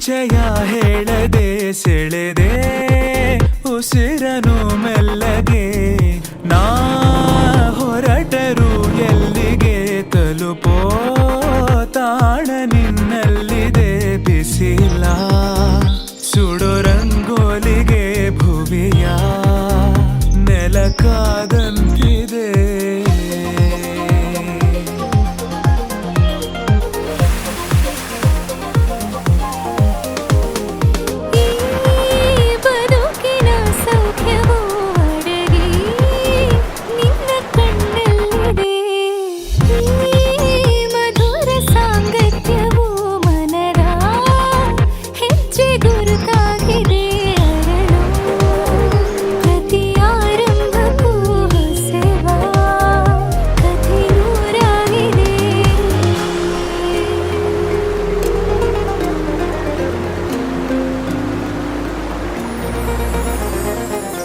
ಪರಿಚಯ ಹೇಳದೆ ಸೆಳೆದೆ ಉಸಿರನು ಮೆಲ್ಲಗೆ ನಾ ಹೊರಟರು ಎಲ್ಲಿಗೆ ತಲುಪೋ ತಾಣ ನಿನ್ನಲ್ಲಿದೆ ಬಿಸಿಲ ಸುಡೋ ರಂಗೋಲಿಗೆ ಭುವಿಯ ನೆಲಕಾದಂತಿದೆ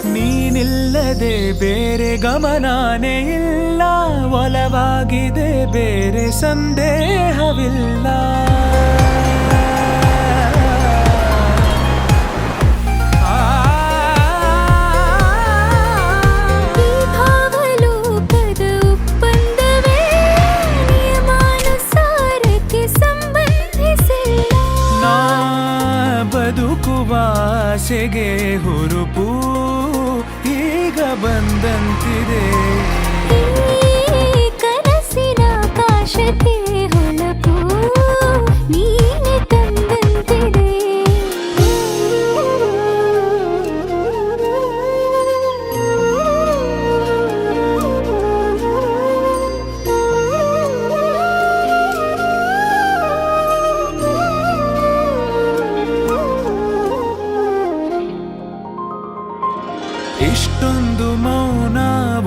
ನೀನಿಲ್ಲದೆ ಬೇರೆ ಗಮನಾನೇ ಇಲ್ಲ ಒಲವಾಗಿದೆ ಬೇರೆ ಸಂದೇಹವಿಲ್ಲ ನಾ ಬದುಕುವ ಆಸೆಗೆ ಹುರುಪು ಈಗ ಬಂದಂತಿದೆ ಕನಸಿನ ಕಾಶತೆ ಹೊಳಪು ನೀನೆ ತಂದಂತಿದೆ ಇಷ್ಟೊಂದು ಮೌನ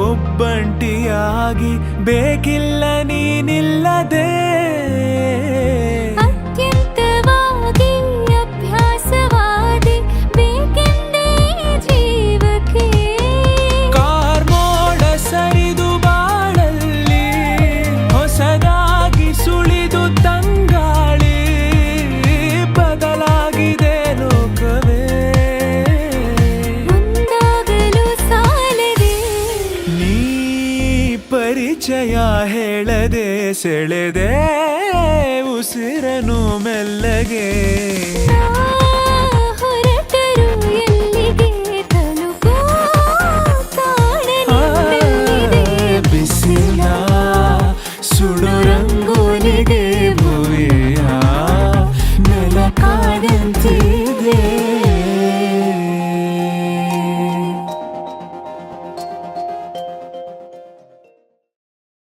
ಒಬ್ಬಂಟಿಯಾಗಿ ಬೇಕಿಲ್ಲ ನೀನಿಲ್ಲದೆ ಅತ್ಯಂತವಾಗಿ ಅಭ್ಯಾಸವಾದಿ ಬೇಕೆಂದೇ ಜೀವಕ್ಕೆ ಕಾರ್ಮೋಡ ಸರಿದು ಬಾಳಲ್ಲಿ ಹೊಸದಾಗಿ ಸುಳಿದು ತಂಗಾಳಿ ಬದಲಾಗಿದೆ ಲೋಕವೇ ಪರಿಚಯ ಹೇಳದೆ ಸೆಳೆದೆ ಉಸಿರನು ಮೆಲ್ಲಗೆ ಹೊರಟರು ಎಲ್ಲಿಗೆ ತಲುಪೋ ತಾಣ ನಿನ್ನಲ್ಲಿದೆ ಬಿಸಿಲ ಸುಡು ರಂಗೋಲಿಗೆ ಭುವಿಯ ನೆಲಕಾದಂತಿದೆ